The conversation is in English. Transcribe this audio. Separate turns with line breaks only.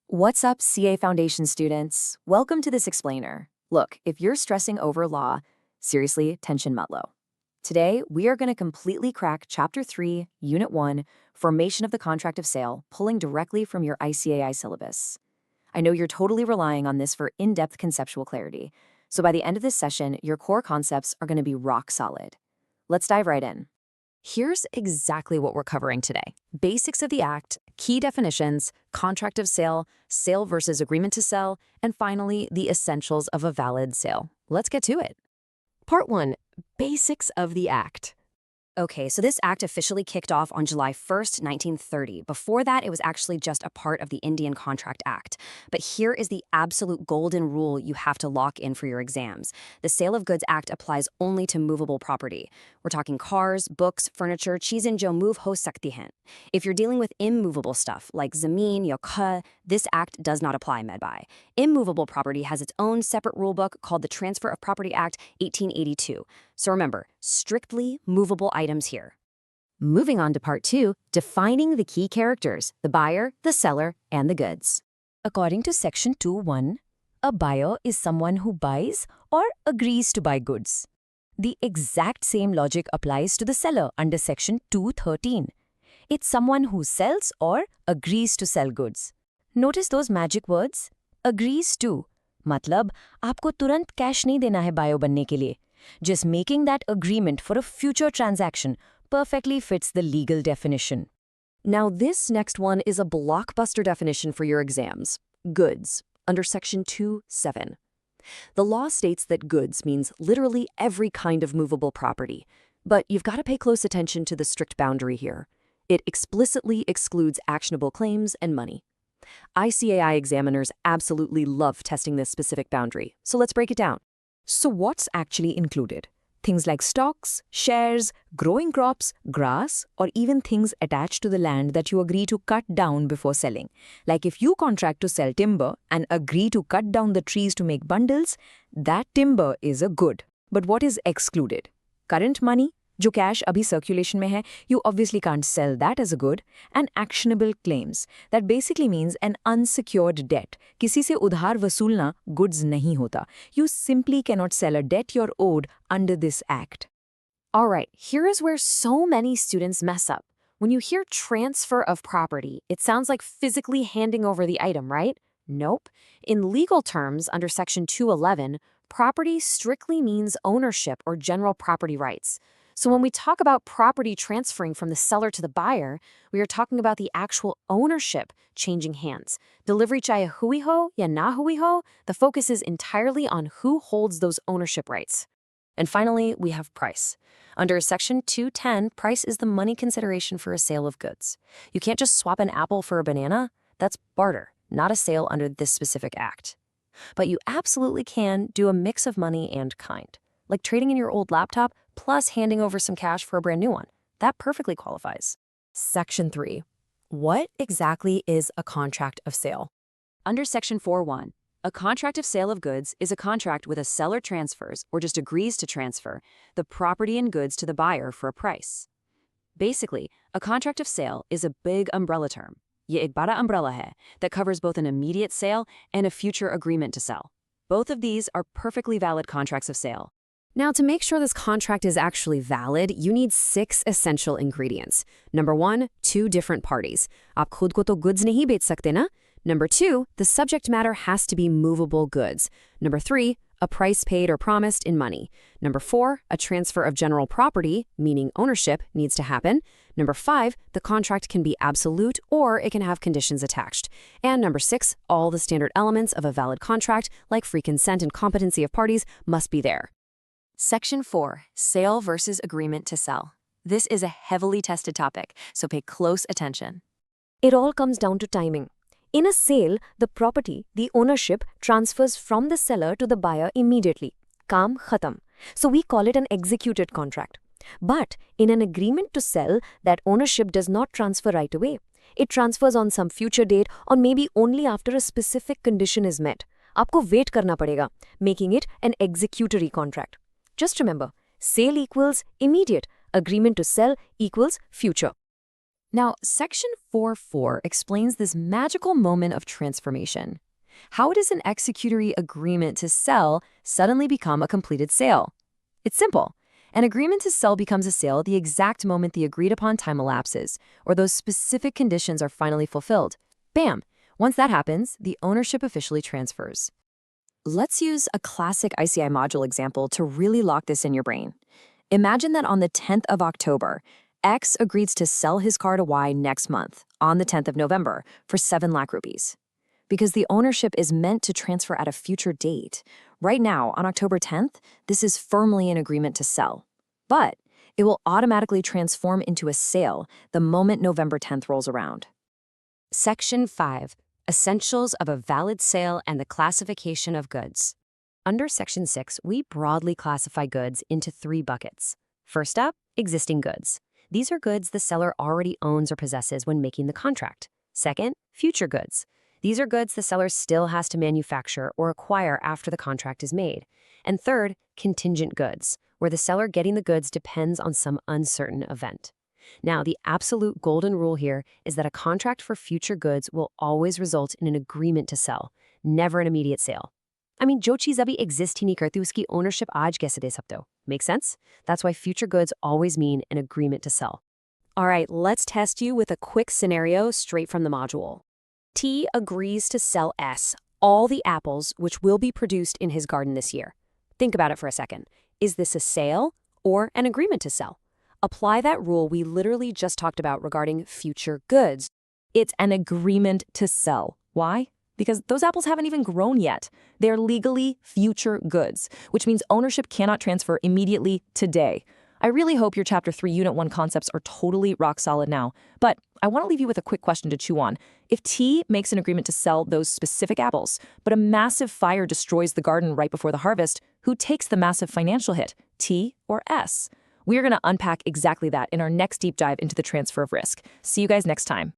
What's up, CA Foundation students? Welcome to this explainer. Look, if you're stressing over law, seriously, tension matlo. Today, we are going to completely crack Chapter 3, Unit 1, Formation of the Contract of Sale, pulling directly from your ICAI syllabus. I know you're totally relying on this for in-depth conceptual clarity, so by the end of this session, your core concepts are going to be rock solid. Let's dive right in. Here's exactly what we're covering today. Basics of the Act, key definitions, contract of sale, sale versus agreement to sell, and finally, the essentials of a valid sale. Let's get to it.
Part 1. Basics of the Act.
Okay, so this act officially kicked off on July 1st, 1930. Before that, it was actually just a part of the Indian Contract Act. But here is the absolute golden rule you have to lock in for your exams. The Sale of Goods Act applies only to movable property. We're talking cars, books, furniture, cheesin jo move ho sakti hain. If you're dealing with immovable stuff like zameen, ya ghar, this act does not apply, medbai. Immovable property has its own separate rulebook called the Transfer of Property Act 1882. So remember, strictly movable items here. Moving on to Part 2, defining the key characters, the buyer, the seller, and the goods. According to Section 2.1, a buyer is someone who buys or agrees to buy goods. The exact same logic applies to the seller under Section 2.13. It's someone who sells or agrees to sell goods. Notice those magic words? Agrees to. मतलब आपको तुरंत cash नहीं देना है bio बनने के लिए. Just making that agreement for a future transaction perfectly fits the legal definition.
Now this next one is a blockbuster definition for your exams. Goods, under Section 2.7. The law states that goods means literally every kind of movable property. But you've got to pay close attention to the strict boundary here. It explicitly excludes actionable claims and money. ICAI examiners absolutely love testing this specific boundary, so let's break it down. So what's actually included? Things like stocks, shares, growing crops, grass, or even things attached to the land that you agree to cut down before selling. Like if you contract to sell timber and agree to cut down the trees to make bundles, that timber is a good. But what is excluded? Current money, जो cash अभी circulation में है, you obviously can't sell that as a good, and actionable claims. That basically means an unsecured debt. किसी से उधार वसूलना goods नहीं होता. You simply cannot sell a debt you're owed under this act.
Alright, here is where so many students mess up. When you hear transfer of property, it sounds like physically handing over the item, right? Nope. In legal terms, under Section 2.11, property strictly means ownership or general property rights. So when we talk about property transferring from the seller to the buyer, we are talking about the actual ownership changing hands. Delivery chahe hui ho ya na hui ho, the focus is entirely on who holds those ownership rights. And finally, we have price. Under Section 2.10, price is the money consideration for a sale of goods. You can't just swap an apple for a banana. That's barter, not a sale under this specific act. But you absolutely can do a mix of money and kind, like trading in your old laptop plus handing over some cash for a brand new one. That perfectly qualifies.
Section 3. What exactly is a contract of sale?
Under Section 4.1, a contract of sale of goods is a contract with a seller transfers or just agrees to transfer the property and goods to the buyer for a price. Basically, a contract of sale is a big umbrella term, ye ek bada umbrella hai, that covers both an immediate sale and a future agreement to sell. Both of these are perfectly valid contracts of sale.
Now, to make sure this contract is actually valid, you need 6 essential ingredients. Number 1, 2 different parties. आप खुद को तो goods नहीं बेच सकते ना? Number 2, the subject matter has to be movable goods. Number 3, a price paid or promised in money. Number 4, a transfer of general property, meaning ownership, needs to happen. Number 5, the contract can be absolute or it can have conditions attached. And number 6, all the standard elements of a valid contract, like free consent and competency of parties, must be there.
Section 4, Sale versus Agreement to Sell. This is a heavily tested topic, so pay close attention.
It all comes down to timing. In a sale, the property, the ownership, transfers from the seller to the buyer immediately. Kaam khatam. So we call it an executed contract. But in an agreement to sell, that ownership does not transfer right away. It transfers on some future date or maybe only after a specific condition is met. आपको wait करना पड़ेगा, making it an executory contract. Just remember, sale equals immediate, agreement to sell equals future.
Now, Section 4.4 explains this magical moment of transformation. How does an executory agreement to sell suddenly become a completed sale? It's simple. An agreement to sell becomes a sale the exact moment the agreed-upon time elapses, or those specific conditions are finally fulfilled. Bam! Once that happens, the ownership officially transfers. Let's use a classic ICI module example to really lock this in your brain. Imagine that on the 10th of October, X agrees to sell his car to Y next month, on the 10th of November, for 7 lakh rupees. Because the ownership is meant to transfer at a future date. Right now, on October 10th, this is firmly an agreement to sell. But it will automatically transform into a sale the moment November 10th rolls around.
Section 5. Essentials of a valid sale and the classification of goods. Under Section 6, we broadly classify goods into 3 buckets. First up, existing goods. These are goods the seller already owns or possesses when making the contract. Second, future goods. These are goods the seller still has to manufacture or acquire after the contract is made. And third, contingent goods, where the seller getting the goods depends on some uncertain event. Now, the absolute golden rule here is that a contract for future goods will always result in an agreement to sell, never an immediate sale. I mean, jo cheez abhi exist hi nahi karti uski ownership aaj kaise de sakte ho? Make sense? That's why future goods always mean an agreement to sell.
All right, let's test you with a quick scenario straight from the module. T agrees to sell S all the apples which will be produced in his garden this year. Think about it for a second. Is this a sale or an agreement to sell? Apply that rule we literally just talked about regarding future goods.
It's an agreement to sell. Why? Because those apples haven't even grown yet. They're legally future goods, which means ownership cannot transfer immediately today. I really hope your Chapter 3 Unit 1 concepts are totally rock solid now. But I want to leave you with a quick question to chew on. If T makes an agreement to sell those specific apples, but a massive fire destroys the garden right before the harvest, who takes the massive financial hit, T or S? We're going to unpack exactly that in our next deep dive into the transfer of risk. See you guys next time.